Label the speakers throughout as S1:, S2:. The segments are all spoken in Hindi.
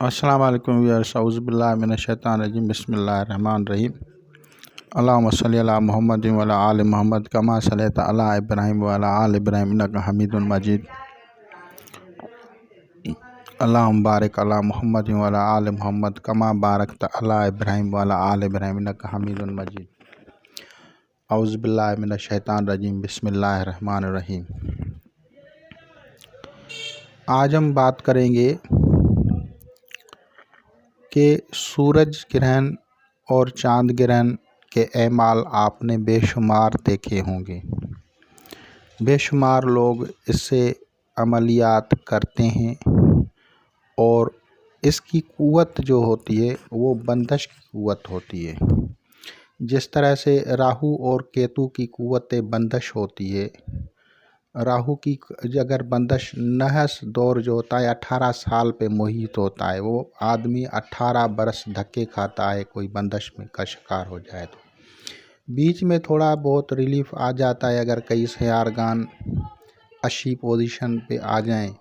S1: अस्सलाम वालेकुम व्यूअर्स, औज़ु बिल्लाहि मिनश शैतानिर रजीम, बिस्मिल्लाहिर रहमानिर रहीम। अल्लाहुम्मा सल्लि अला मुहम्मदिन व अला आलि मुहम्मद कमा सल्लैता अला इब्राहीम व अला आलि इब्राहीम इन्नका हमीदुम मजीद। अल्लाहुम्मा बारिक अला मुहम्मदिन व अला आलि मुहम्मद कमा बारकता अला इब्राहीम व अला आलि इब्राहीम इन्नका हमीदुम मजीद। औज़ु बिल्लाहि मिनश शैतानिर रजीम, बिस्मिल्लाहिर रहमानिर रहीम। आज हम बात करेंगे कि सूरज ग्रहण और चांद ग्रहण के एमाल आपने बेशुमार देखे होंगे। बेशुमार लोग इससे अमलियात करते हैं और इसकी क़ुव्वत जो होती है वो बंदिश की क़ुव्वत होती है। जिस तरह से राहु और केतु की क़ुव्वत बंदिश होती है, राहु की अगर बंदिश नहस दौर जो होता है 18 साल पे मुहित होता है, वो आदमी 18 बरस धक्के खाता है कोई बंदिश में का शिकार हो जाए तो। बीच में थोड़ा बहुत रिलीफ आ जाता है, अगर कई सयारगान अच्छी पोजीशन पे आ जाएं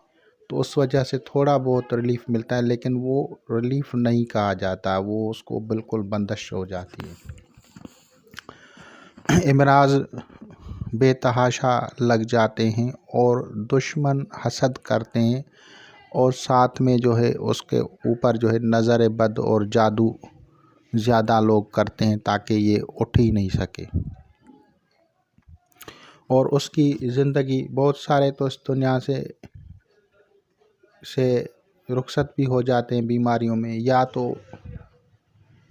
S1: तो उस वजह से थोड़ा बहुत रिलीफ मिलता है, लेकिन वो रिलीफ नहीं कहा जाता, वो उसको बिल्कुल बंदिश हो जाती है। इमराज बेतहाशा लग जाते हैं और दुश्मन हसद करते हैं और साथ में जो है उसके ऊपर जो है नज़र बद और जादू ज़्यादा लोग करते हैं ताकि ये उठ ही नहीं सके। और उसकी ज़िंदगी बहुत सारे तो इस दुनिया से रुखसत भी हो जाते हैं बीमारियों में,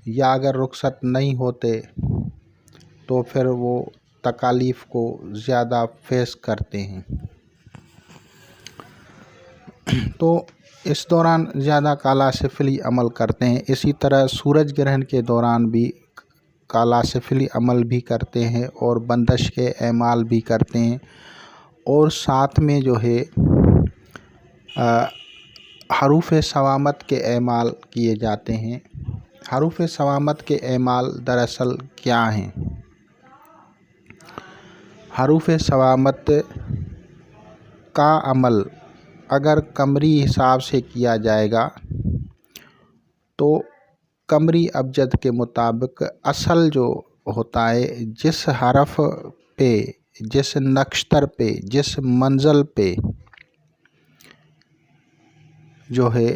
S1: या अगर रुखसत नहीं होते तो फिर वो तकालीफ़ को ज़्यादा फेस करते हैं। तो इस दौरान ज़्यादा काला सिफली अमल करते हैं। इसी तरह सूरज ग्रहण के दौरान भी काला सिफली अमल भी करते हैं और बंदिश के एमाल भी करते हैं, और साथ में जो है हरूफ सवामत के एमाल किए जाते हैं। हरूफ सवामत के एमाल दरअसल क्या हैं? हरूफ सवामत का अमल अगर कमरी हिसाब से किया जाएगा तो कमरी अबजद के मुताबिक असल जो होता है, जिस हरफ पे, जिस नक्शतर पे, जिस मंज़ल पे जो है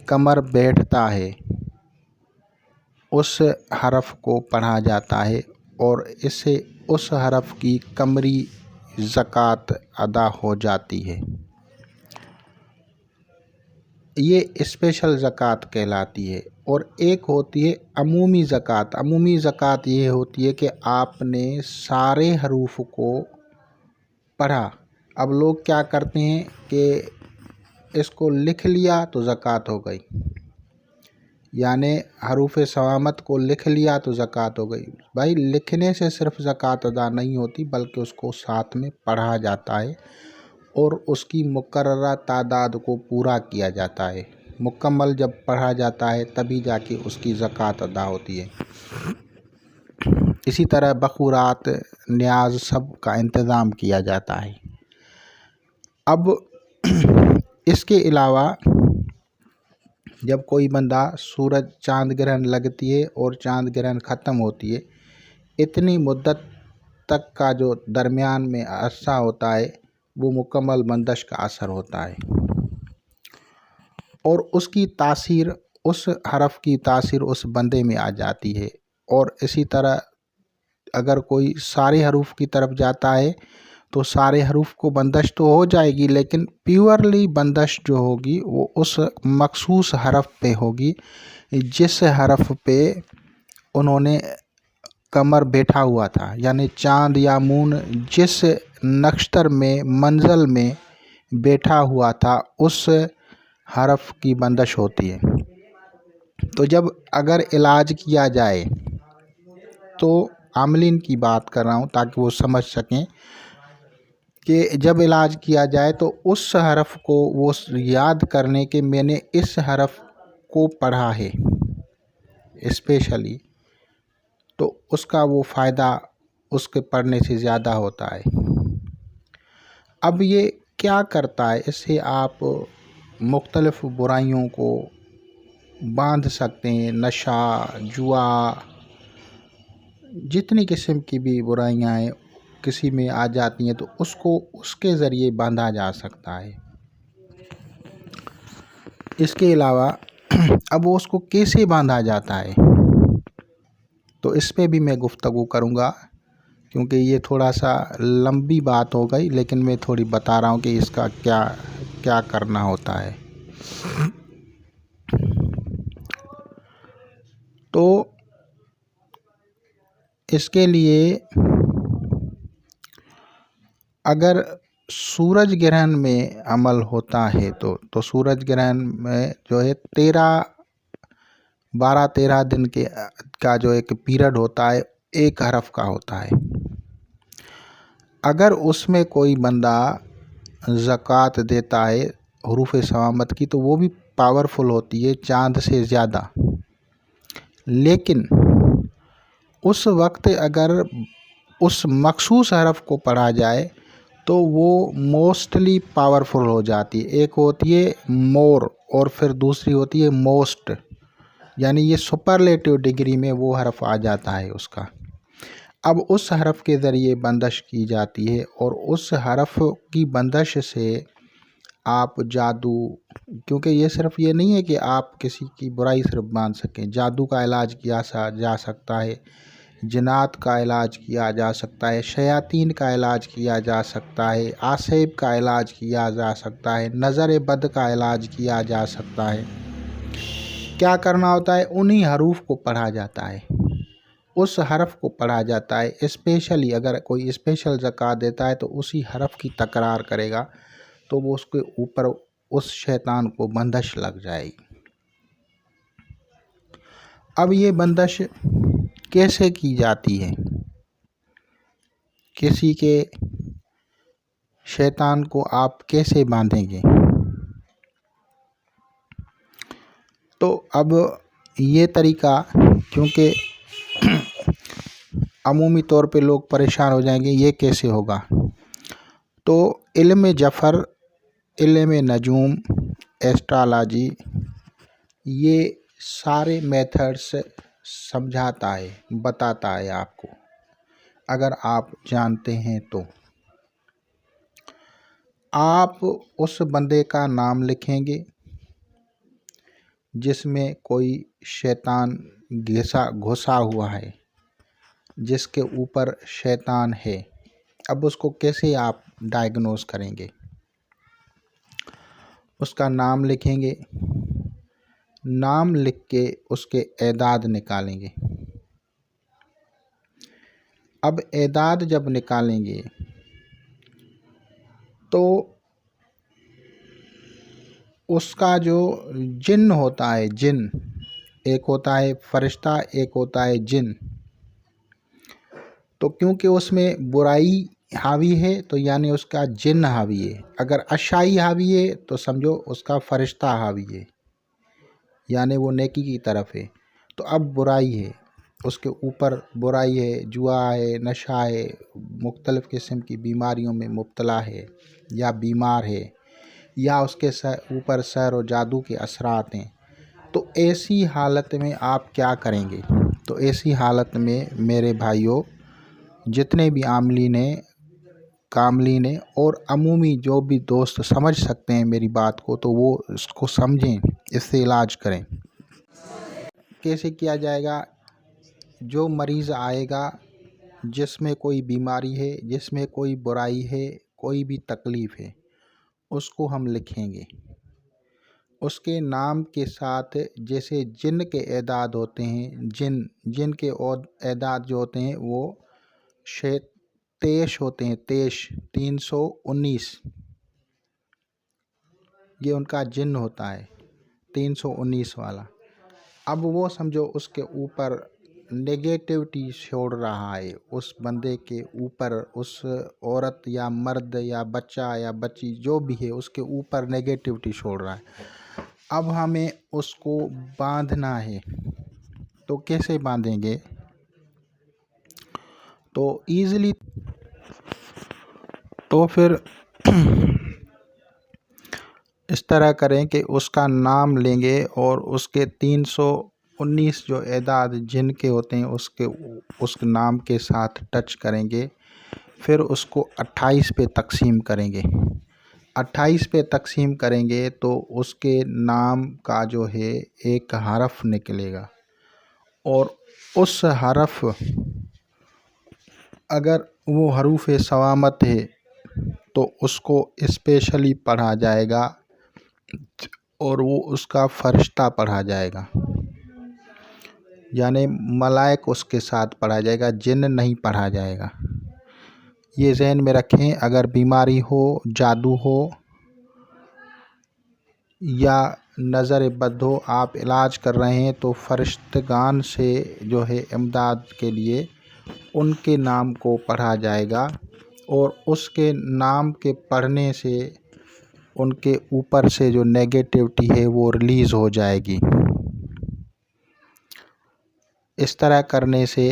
S1: कमर बैठता है उस हरफ को पढ़ा जाता है और इससे उस हरफ की कमरी ज़कात अदा हो जाती है। ये स्पेशल ज़कात कहलाती है। और एक होती है अमूमी ज़कात। अमूमी ज़कात ये होती है कि आपने सारे हरूफ को पढ़ा। अब लोग क्या करते हैं कि इसको लिख लिया तो ज़कात हो गई, यानी हरूफ सवामत को लिख लिया तो ज़कात हो गई। भाई, लिखने से सिर्फ ज़कात अदा नहीं होती, बल्कि उसको साथ में पढ़ा जाता है और उसकी मुकर्ररा तादाद को पूरा किया जाता है। मुकम्मल जब पढ़ा जाता है तभी जाके उसकी ज़कात अदा होती है। इसी तरह बखूरात, न्याज सब का इंतज़ाम किया जाता है। अब इसके अलावा जब कोई बंदा सूरज चांद ग्रहण लगती है और चांद ग्रहण ख़त्म होती है, इतनी मुद्दत तक का जो दरमियान में अरसा होता है वो मुकम्मल बंदिश का असर होता है और उसकी तासीर, उस हरफ की तासीर उस बंदे में आ जाती है। और इसी तरह अगर कोई सारे हरूफ की तरफ जाता है तो सारे हरूफ को बंदिश तो हो जाएगी, लेकिन प्योरली बंदिश जो होगी वो उस मखसूस हरफ पे होगी जिस हरफ पे उन्होंने कमर बैठा हुआ था। यानी चांद या मून जिस नक्षत्र में, मंज़ल में बैठा हुआ था, उस हरफ की बंदिश होती है। तो जब अगर इलाज किया जाए, तो आमलीन की बात कर रहा हूँ ताकि वो समझ सकें कि जब इलाज किया जाए तो उस हरफ को वो याद करने के मैंने इस हरफ को पढ़ा है स्पेशली, तो उसका वो फ़ायदा उसके पढ़ने से ज़्यादा होता है। अब ये क्या करता है, इससे आप मुख्तलिफ़ बुराइयों को बांध सकते हैं। नशा, जुआ, जितनी किस्म की भी बुराइयां हैं किसी में आ जाती हैं तो उसको उसके ज़रिए बांधा जा सकता है। इसके अलावा अब वो उसको कैसे बांधा जाता है तो इस पे भी मैं गुफ्तगू करूँगा, क्योंकि ये थोड़ा सा लंबी बात हो गई, लेकिन मैं थोड़ी बता रहा हूँ कि इसका क्या क्या करना होता है। तो इसके लिए अगर सूरज ग्रहण में अमल होता है तो सूरज ग्रहण में जो है 12-13 दिन के का जो एक पीरियड होता है, एक हरफ का होता है। अगर उसमें कोई बंदा ज़कात देता है हरूफ सवामत की तो वो भी पावरफुल होती है चाँद से ज़्यादा। लेकिन उस वक्त अगर उस मखसूस हरफ को पढ़ा जाए तो वो मोस्टली पावरफुल हो जाती है। एक होती है मोर और फिर दूसरी होती है मोस्ट, यानी ये सुपरलेटिव डिग्री में वो हरफ आ जाता है उसका। अब उस हरफ के ज़रिए बंदिश की जाती है और उस हरफ की बंदिश से आप जादू, क्योंकि ये सिर्फ ये नहीं है कि आप किसी की बुराई सिर्फ बांध सकें, जादू का इलाज किया जा सकता है, जिन्नात का इलाज किया जा सकता है, शयातीन का इलाज किया जा सकता है, आसेब का इलाज किया जा सकता है, नज़र बद का इलाज किया जा सकता है। क्या करना होता है, उन्हीं हरूफ को पढ़ा जाता है, उस हरफ को पढ़ा जाता है। स्पेशली अगर कोई स्पेशल ज़कात देता है तो उसी हरफ की तकरार करेगा तो वो उसके ऊपर उस शैतान को बंदिश लग जाएगी। अब ये बंदिश कैसे की जाती है, किसी के शैतान को आप कैसे बांधेंगे? तो अब ये तरीका, क्योंकि अमूमी तौर पे लोग परेशान हो जाएंगे ये कैसे होगा, तो इल्म जफ़र, इल्म नजूम, एस्ट्रोलॉजी, ये सारे मेथड्स समझाता है, बताता है आपको, अगर आप जानते हैं तो। आप उस बंदे का नाम लिखेंगे जिसमें कोई शैतान घुसा हुआ है, जिसके ऊपर शैतान है। अब उसको कैसे आप डायग्नोस करेंगे? उसका नाम लिखेंगे, नाम लिख के उसके एदाद निकालेंगे। अब एदाद जब निकालेंगे तो उसका जो जिन होता है, जिन एक होता है फरिश्ता, एक होता है जिन, तो क्योंकि उसमें बुराई हावी है तो यानी उसका जिन हावी है। अगर अच्छाई हावी है तो समझो उसका फरिश्ता हावी है, यानी वो नेकी की तरफ है। तो अब बुराई है, उसके ऊपर बुराई है, जुआ है, नशा है, मुख्तलिफ़ किस्म की बीमारियों में मुब्तला है या बीमार है, या उसके ऊपर सहर और जादू के असरात हैं, तो ऐसी हालत में आप क्या करेंगे? तो ऐसी हालत में मेरे भाइयों, जितने भी आमलीन हैं, कामलीन हैं और अमूमी जो भी दोस्त समझ सकते हैं मेरी बात को, तो वो इसको समझें, इससे इलाज करें। कैसे किया जाएगा? जो मरीज़ आएगा जिसमें कोई बीमारी है, जिसमें कोई बुराई है, कोई भी तकलीफ़ है, उसको हम लिखेंगे। उसके नाम के साथ जैसे जिन के एदाद होते हैं, जिन के और एदाद जो होते हैं वो तेश होते हैं, तेश 319, ये उनका जिन होता है 319 वाला। अब वो समझो उसके ऊपर नेगेटिविटी छोड़ रहा है, उस बंदे के ऊपर, उस औरत या मर्द या बच्चा या बच्ची जो भी है उसके ऊपर नेगेटिविटी छोड़ रहा है। अब हमें उसको बांधना है, तो कैसे बांधेंगे? तो ईज़िली, तो फिर इस तरह करें कि उसका नाम लेंगे और उसके 319 जो एदाद जिनके होते हैं उस नाम के साथ टच करेंगे। फिर उसको 28 पे तकसीम करेंगे। 28 पे तकसीम करेंगे तो उसके नाम का जो है एक हरफ निकलेगा, और उस हरफ अगर वो हरूफ सवामत है तो उसको स्पेशली पढ़ा जाएगा और वो उसका फरिश्ता पढ़ा जाएगा, यानी मलाइक उसके साथ पढ़ा जाएगा, जिन्न नहीं पढ़ा जाएगा। ये ज़हन में रखें। अगर बीमारी हो, जादू हो या नज़र बद हो, आप इलाज कर रहे हैं तो फरिश्तगान से जो है इमदाद के लिए उनके नाम को पढ़ा जाएगा, और उसके नाम के पढ़ने से उनके ऊपर से जो नेगेटिविटी है वो रिलीज़ हो जाएगी। इस तरह करने से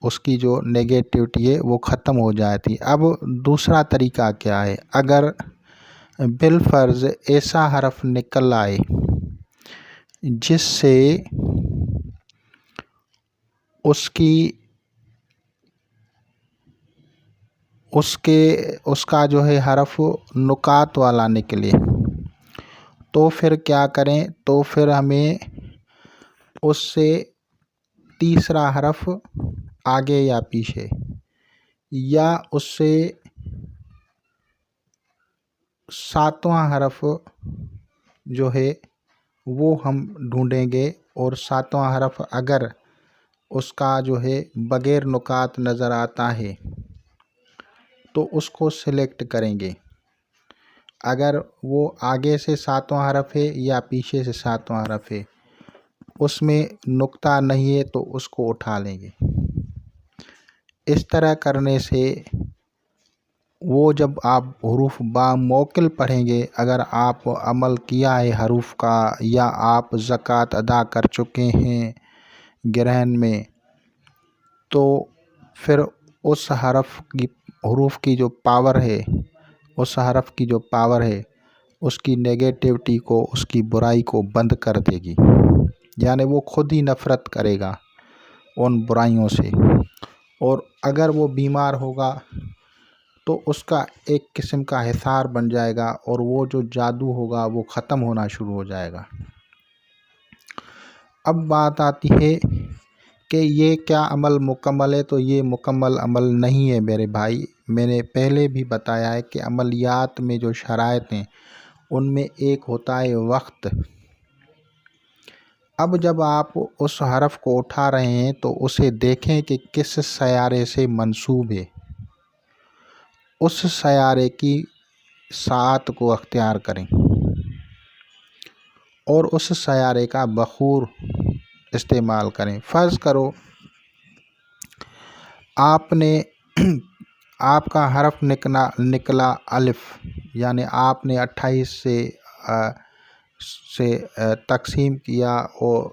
S1: उसकी जो नेगेटिविटी है वो ख़त्म हो जाती। अब दूसरा तरीका क्या है? अगर बिलफ़र्ज़ ऐसा हरफ निकल आए जिससे उसका जो है हरफ नुकात वाला निकले, तो फिर क्या करें? तो फिर हमें उससे तीसरा हरफ आगे या पीछे या उससे सातवां हरफ जो है वो हम ढूंढेंगे, और सातवां हरफ अगर उसका जो है बग़ैर नुकात नज़र आता है तो उसको सिलेक्ट करेंगे। अगर वो आगे से सातवां हरफ है या पीछे से सातवां हरफ है, उसमें नुक्ता नहीं है तो उसको उठा लेंगे। इस तरह करने से वो जब आप हरूफ बामौकिल पढ़ेंगे, अगर आप अमल किया है हरूफ का या आप ज़कात अदा कर चुके हैं ग्रहण में, तो फिर उस हरूफ की जो पावर है, उस हरफ की जो पावर है उसकी नेगेटिविटी को, उसकी बुराई को बंद कर देगी, यानी वो खुद ही नफ़रत करेगा उन बुराइयों से। और अगर वो बीमार होगा तो उसका एक किस्म का हिसार बन जाएगा और वो जो जादू होगा वो ख़त्म होना शुरू हो जाएगा। अब बात आती है कि ये क्या अमल मुकम्मल है? तो ये मुकम्मल अमल नहीं है मेरे भाई। मैंने पहले भी बताया है कि अमलियात में जो शराइत हैं उनमें एक होता है वक्त। अब जब आप उस हरफ को उठा रहे हैं तो उसे देखें कि किस सयारे से मंसूब है, उस सयारे की सात को अख्तियार करें और उस सयारे का बखूर इस्तेमाल करें। फ़र्ज़ करो आपने आपका हरफ निकला अलिफ, यानी आपने 28 से तकसीम किया और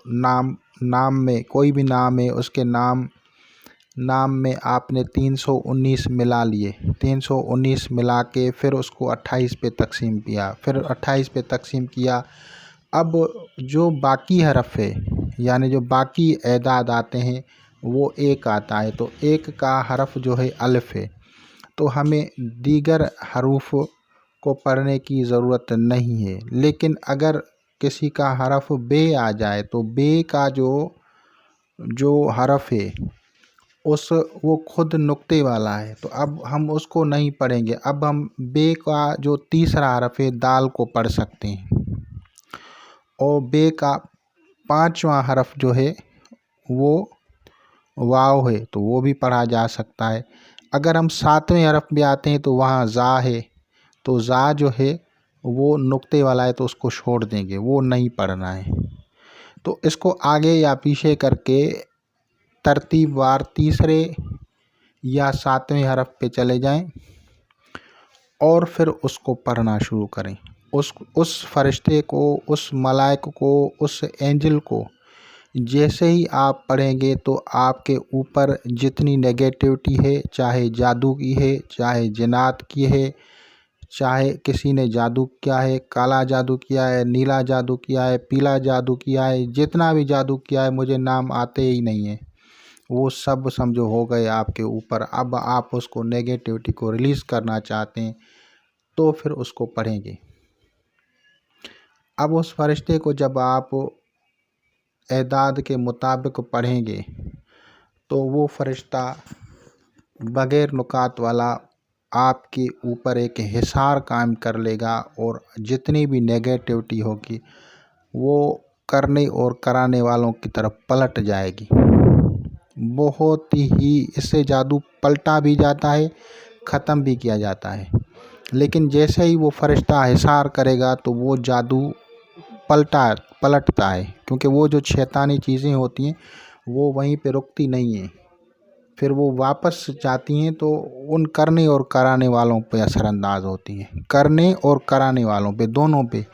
S1: नाम में कोई भी नाम है उसके नाम में आपने 319 मिला लिए। 319 मिला के फिर उसको 28 पे तकसीम किया, फिर 28 पे तकसीम किया। अब जो बाकी हरफ है, यानी जो बाकी एदाद आते हैं वो एक आता है, तो एक का हरफ जो है अलिफ है, तो हमें दीगर हरूफ को पढ़ने की ज़रूरत नहीं है। लेकिन अगर किसी का हरफ बे आ जाए तो बे का जो हरफ है वो खुद नुक्ते वाला है, तो अब हम उसको नहीं पढ़ेंगे। अब हम बे का जो तीसरा हरफ है दाल को पढ़ सकते हैं, और बे का पांचवा हरफ जो है वो वाव है, तो वो भी पढ़ा जा सकता है। अगर हम सातवें हरफ में आते हैं तो वहाँ ज़ा है, तो ज़ा जो है वो नुक्ते वाला है तो उसको छोड़ देंगे, वो नहीं पढ़ना है। तो इसको आगे या पीछे करके तरतीबवार तीसरे या सातवें हरफ पे चले जाएं और फिर उसको पढ़ना शुरू करें। उस फरिश्ते को, उस मलाइक को, उस एंजल को जैसे ही आप पढ़ेंगे तो आपके ऊपर जितनी नेगेटिविटी है, चाहे जादू की है, चाहे जिन्नात की है, चाहे किसी ने जादू किया है, काला जादू किया है, नीला जादू किया है, पीला जादू किया है, जितना भी जादू किया है मुझे नाम आते ही नहीं है, वो सब समझो हो गए आपके ऊपर। अब आप उसको नेगेटिविटी को रिलीज़ करना चाहते हैं तो फिर उसको पढ़ेंगे। अब उस फरिश्ते को जब आप एदाद के मुताबिक पढ़ेंगे तो वो फरिश्ता बग़ैर नुकात वाला आपके ऊपर एक हिसार कायम कर लेगा और जितनी भी नेगेटिविटी होगी वो करने और कराने वालों की तरफ पलट जाएगी। बहुत ही इससे जादू पलटा भी जाता है, ख़त्म भी किया जाता है। लेकिन जैसे ही वो फरिश्ता हिसार करेगा तो वो जादू पलटता है, क्योंकि वो जो शैतानी चीज़ें होती हैं वो वहीं पे रुकती नहीं हैं, फिर वो वापस जाती हैं तो उन करने और कराने वालों पे असरअंदाज होती हैं, करने और कराने वालों पे, दोनों पे।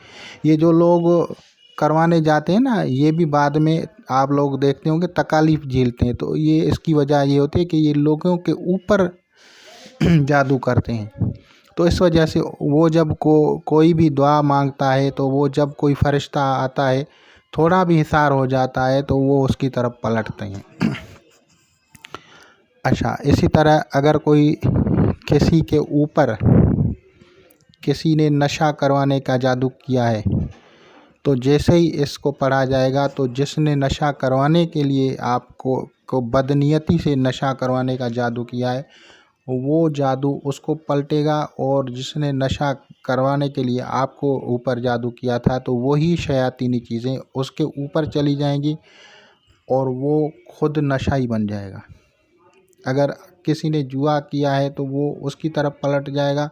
S1: ये जो लोग करवाने जाते हैं ना, ये भी बाद में आप लोग देखते होंगे तकालीफ झेलते हैं। तो ये इसकी वजह ये होती है कि ये लोगों के ऊपर जादू करते हैं। तो इस वजह से वो जब कोई भी दुआ मांगता है तो वो जब कोई फरिश्ता आता है थोड़ा भी हिसार हो जाता है तो वो उसकी तरफ पलटते हैं। अच्छा, इसी तरह अगर कोई किसी के ऊपर किसी ने नशा करवाने का जादू किया है तो जैसे ही इसको पढ़ा जाएगा तो जिसने नशा करवाने के लिए आपको बदनीयती से नशा करवाने का जादू किया है वो जादू उसको पलटेगा, और जिसने नशा करवाने के लिए आपको ऊपर जादू किया था तो वही शयातीनी चीज़ें उसके ऊपर चली जाएंगी और वो खुद नशा ही बन जाएगा। अगर किसी ने जुआ किया है तो वो उसकी तरफ पलट जाएगा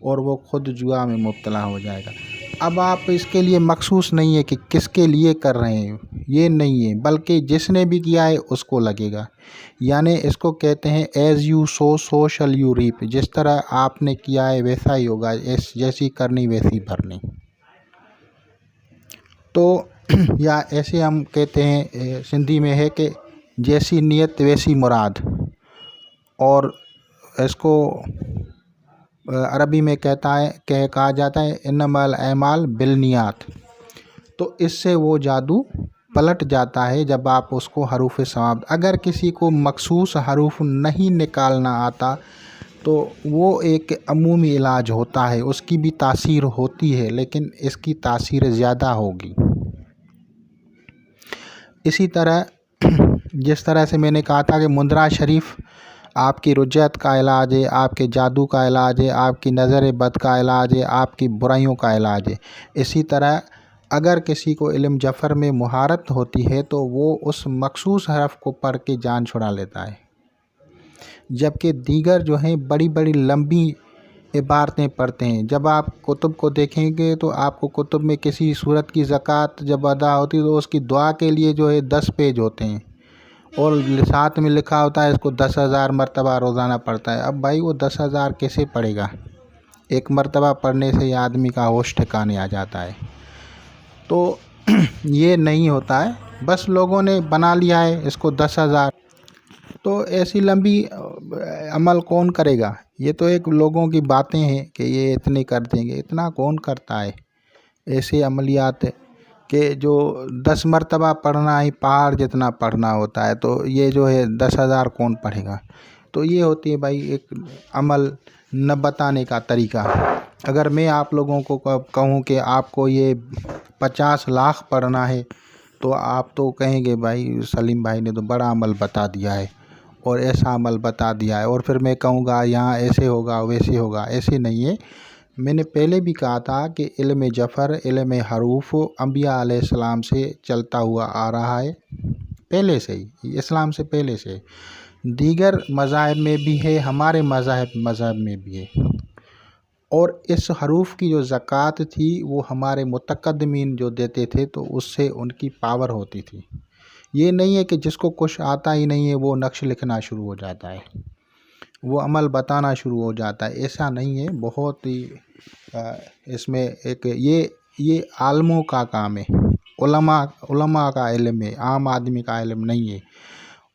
S1: और वो खुद जुआ में मुब्तला हो जाएगा। अब आप इसके लिए मखसूस नहीं है कि किसके लिए कर रहे हैं, ये नहीं है, बल्कि जिसने भी किया है उसको लगेगा। यानी इसको कहते हैं as you sow so shall you reap. जिस तरह आपने किया है वैसा ही होगा, जैसी करनी वैसी भरनी। तो या ऐसे हम कहते हैं सिंधी में है कि जैसी नीयत वैसी मुराद, और इसको अरबी में कहा जाता है इन्नमल अमाल बिलनियात। तो इससे वो जादू पलट जाता है जब आप उसको हरूफ सवाब। अगर किसी को मखसूस हरूफ नहीं निकालना आता तो वो एक अमूमी इलाज होता है, उसकी भी तासीर होती है लेकिन इसकी तासीर ज़्यादा होगी। इसी तरह जिस तरह से मैंने कहा था कि मुंदरा शरीफ आपकी रुजयत का इलाज है, आपके जादू का इलाज है, आपकी नज़र बद का इलाज है, आपकी बुराइयों का इलाज है। इसी तरह अगर किसी को इल्म जफ़र में मुहारत होती है तो वो उस मखसूस हरफ को पढ़ के जान छुड़ा लेता है, जबकि दीगर जो हैं बड़ी बड़ी लंबी इबारतें पढ़ते हैं। जब आप कुतुब को देखेंगे तो आपको कुतुब में किसी सूरत की ज़कात जब अदा होती है तो उसकी दुआ के लिए जो है 10 पेज होते हैं और साथ में लिखा होता है इसको 10,000 मरतबा रोज़ाना पढ़ता है। अब भाई वो 10,000 कैसे पढ़ेगा? एक मरतबा पढ़ने से आदमी का होश ठिकाने आ जाता है। तो ये नहीं होता है, बस लोगों ने बना लिया है इसको 10,000। तो ऐसी लंबी अमल कौन करेगा? ये तो एक लोगों की बातें हैं कि ये इतने कर देंगे, इतना कौन करता है? ऐसे अमलियात कि जो 10 मरतबा पढ़ना ही पहाड़ जितना पढ़ना होता है, तो ये जो है 10,000 कौन पढ़ेगा? तो ये होती है भाई एक अमल न बताने का तरीका। अगर मैं आप लोगों को कहूँ कि आपको ये 50 लाख पढ़ना है तो आप तो कहेंगे भाई सलीम भाई ने तो बड़ा अमल बता दिया है और ऐसा अमल बता दिया है, और फिर मैं कहूँगा यहाँ ऐसे होगा वैसे होगा। ऐसे नहीं है। मैंने पहले भी कहा था कि इल्म जफ़र, इल्म हरूफ अंबिया अलैहिस्सलाम से चलता हुआ आ रहा है पहले से ही, इस्लाम से पहले से। दीगर मज़ाहिब में भी है, हमारे मज़हब में भी है। और इस हरूफ की जो ज़कात थी वो हमारे मुतक़द्दिमीन जो देते थे तो उससे उनकी पावर होती थी। ये नहीं है कि जिसको कुछ आता ही नहीं है वो नक्श लिखना शुरू हो जाता है, वो अमल बताना शुरू हो जाता है। ऐसा नहीं है। बहुत ही इसमें एक ये आलमों का काम है, उलमा का इल्म है, आम आदमी का इल्म नहीं है।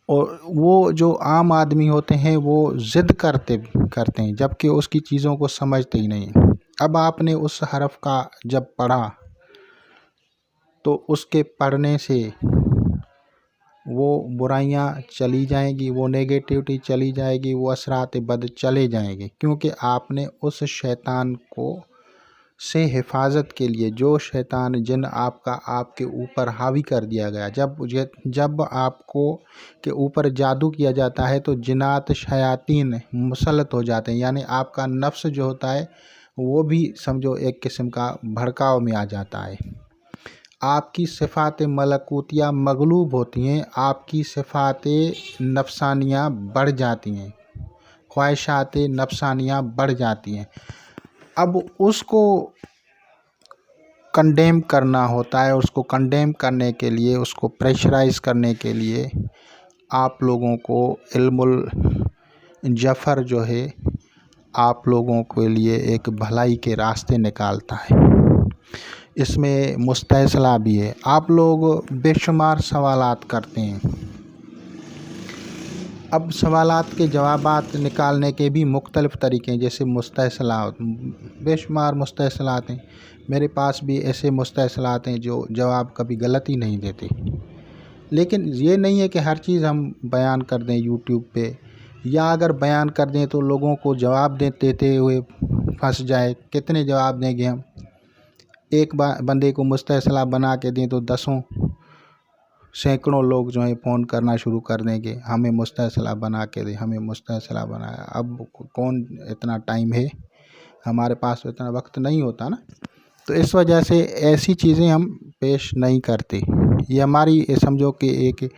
S1: और वो जो आम आदमी होते हैं वो ज़िद करते हैं, जबकि उसकी चीज़ों को समझते ही नहीं। अब आपने उस हरफ का जब पढ़ा तो उसके पढ़ने से वो बुराइयां चली जाएंगी, वो नेगेटिविटी चली जाएगी, वो असरात बद चले जाएंगे, क्योंकि आपने उस शैतान को से हिफाजत के लिए, जो शैतान जिन आपका आपके ऊपर हावी कर दिया गया, जब आपको के ऊपर जादू किया जाता है तो जिनात शयातीन मुसल्लत हो जाते हैं, यानी आपका नफ्स जो होता है वो भी समझो एक किस्म का भड़काव में आ जाता है। आपकी सिफ़ात मलकूतिया मगलूब होती हैं, आपकी सिफ़ात नफसानियाँ बढ़ जाती हैं, ख्वाहिशात नफसानियाँ बढ़ जाती हैं। अब उसको कंडेम करना होता है, उसको कंडेम करने के लिए, उसको प्रेशराइज़ करने के लिए आप लोगों को इल्मुल जफ़र जो है आप लोगों के लिए एक भलाई के रास्ते निकालता है। इसमें मुस्तहसला भी है। आप लोग बेशुमार सवालात करते हैं। अब सवालात के जवाबात निकालने के भी मुख्तलिफ़ तरीके हैं, जैसे मुस्तहसलात, बेशुमार मुस्तहसलात हैं। मेरे पास भी ऐसे मुस्तहसलात हैं जो जवाब कभी गलत ही नहीं देते। लेकिन ये नहीं है कि हर चीज़ हम बयान कर दें यूट्यूब पे, या अगर बयान कर दें तो लोगों को जवाब देते हुए फंस जाए। कितने जवाब देंगे हम? एक बंदे को मुस्तहसला बना के दें तो सैकड़ों लोग जो हैं फ़ोन करना शुरू कर देंगे, हमें मुस्तहसला बना के दे, हमें मुस्तहसला बनाया। अब कौन इतना टाइम है, हमारे पास इतना वक्त नहीं होता ना। तो इस वजह से ऐसी चीज़ें हम पेश नहीं करते। ये हमारी समझो कि एक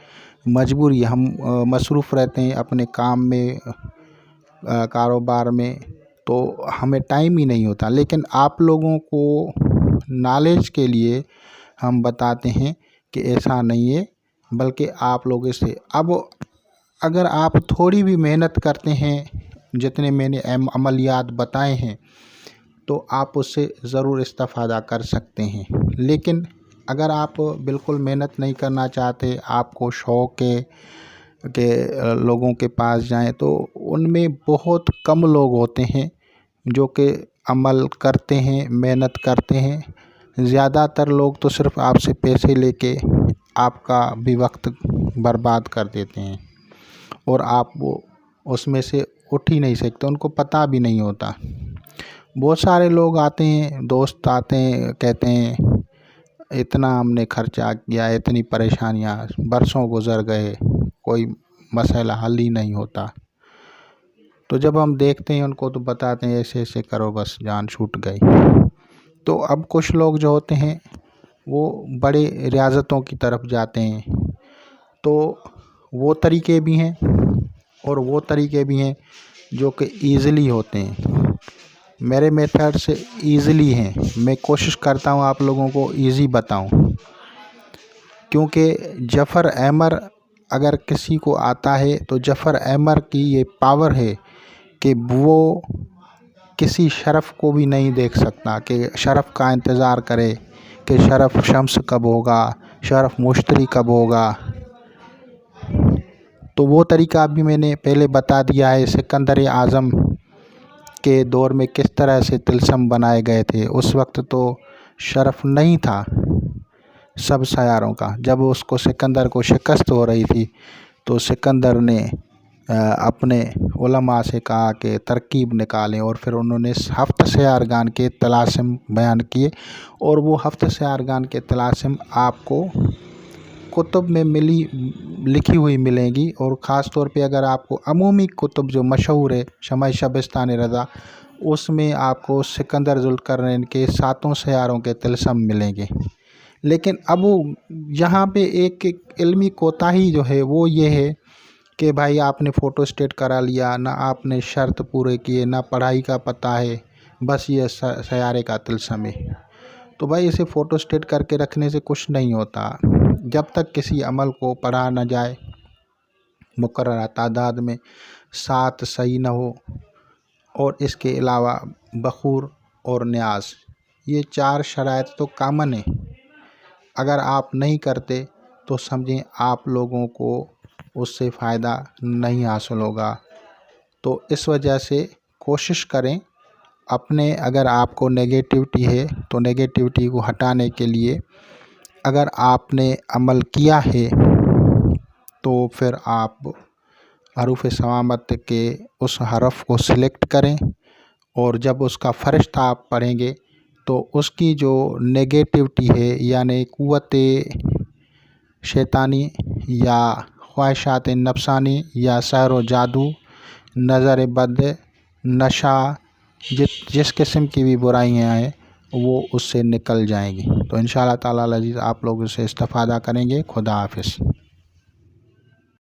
S1: मजबूरी, हम मसरूफ़ रहते हैं अपने काम में, कारोबार में, तो हमें टाइम ही नहीं होता। लेकिन आप लोगों को नॉलेज के लिए हम बताते हैं कि ऐसा नहीं है, बल्कि आप लोग इससे अब अगर आप थोड़ी भी मेहनत करते हैं, जितने मैंने अमलियात बताए हैं, तो आप उससे ज़रूर इस्तिफ़ादा कर सकते हैं। लेकिन अगर आप बिल्कुल मेहनत नहीं करना चाहते, आपको शौक़ है कि लोगों के पास जाएं, तो उनमें बहुत कम लोग होते हैं जो कि अमल करते हैं, मेहनत करते हैं। ज़्यादातर लोग तो सिर्फ़ आपसे पैसे लेके आपका भी वक्त बर्बाद कर देते हैं, और आप वो उसमें से उठ ही नहीं सकते, उनको पता भी नहीं होता। बहुत सारे लोग आते हैं, दोस्त आते हैं, कहते हैं इतना हमने खर्चा किया, इतनी परेशानियां, बरसों गुजर गए, कोई मसला हल ही नहीं होता। तो जब हम देखते हैं उनको तो बताते हैं ऐसे ऐसे करो, बस जान छूट गई। तो अब कुछ लोग जो होते हैं वो बड़े रियाज़तों की तरफ जाते हैं, तो वो तरीके भी हैं और वो तरीके भी हैं जो कि ईज़िली होते हैं। मेरे मेथड से ईज़िली हैं, मैं कोशिश करता हूँ आप लोगों को ईज़ी बताऊँ, क्योंकि जफ़र अहमर अगर किसी को आता है तो जफ़र अहमर की ये पावर है कि वो किसी शरफ़ को भी नहीं देख सकता, कि शरफ़ का इंतज़ार करे कि शरफ़ शम्स कब होगा, शरफ़ मुश्तरी कब होगा। तो वो तरीका भी मैंने पहले बता दिया है। सिकंदर आज़म के दौर में किस तरह से तिलस्म बनाए गए थे, उस वक्त तो शरफ़ नहीं था सब सयारों का। जब उसको सिकंदर को शिकस्त हो रही थी तो सिकंदर ने अपने उलमा से कहा कि तरकीब निकालें, और फिर उन्होंने हफ्त सयारगान के तलासिम बयान किए, और वो हफ्त सयारगान के तलासिम आपको कुतुब में लिखी हुई मिलेंगी। और ख़ास तौर पे अगर आपको अमूमी कुतुब जो मशहूर है, शमस शबिस्तान रज़ा, उसमें आपको सिकंदर ज़ुल्करनैन के 7 सयारों के तिलस्म मिलेंगे। लेकिन अब यहाँ पे एक इल्मी कोताही जो है वो ये है कि भाई आपने फ़ोटो स्टेट करा लिया, ना आपने शर्त पूरे किए, ना पढ़ाई का पता है, बस ये सयारे का तिलस्म है। तो भाई इसे फ़ोटो स्टेट करके रखने से कुछ नहीं होता। जब तक किसी अमल को पढ़ा न जाए, मुकर्रर तादाद में 7 सही न हो, और इसके अलावा बखूर और न्याज, ये 4 शराइत तो कामन है। अगर आप नहीं करते तो समझें आप लोगों को उससे फ़ायदा नहीं हासिल होगा। तो इस वजह से कोशिश करें अपने अगर आपको नेगेटिविटी है तो नेगेटिविटी को हटाने के लिए अगर आपने अमल किया है तो फिर आप हरूफ समामत के उस हरफ को सिलेक्ट करें और जब उसका फ़रिश्ता आप पढ़ेंगे तो उसकी जो नेगेटिविटी है यानी क़ुव्वते शैतानी या ख्वाहिशात नफसानी या सहर व जादू, नज़र बद, नशा, जिस किस्म की भी बुराइयां हैं वो उससे निकल जाएंगी। तो इंशाअल्लाह ताला अज़ीज़ आप लोग इससे इस्तिफ़ादा करेंगे। खुदा हाफ़िज़।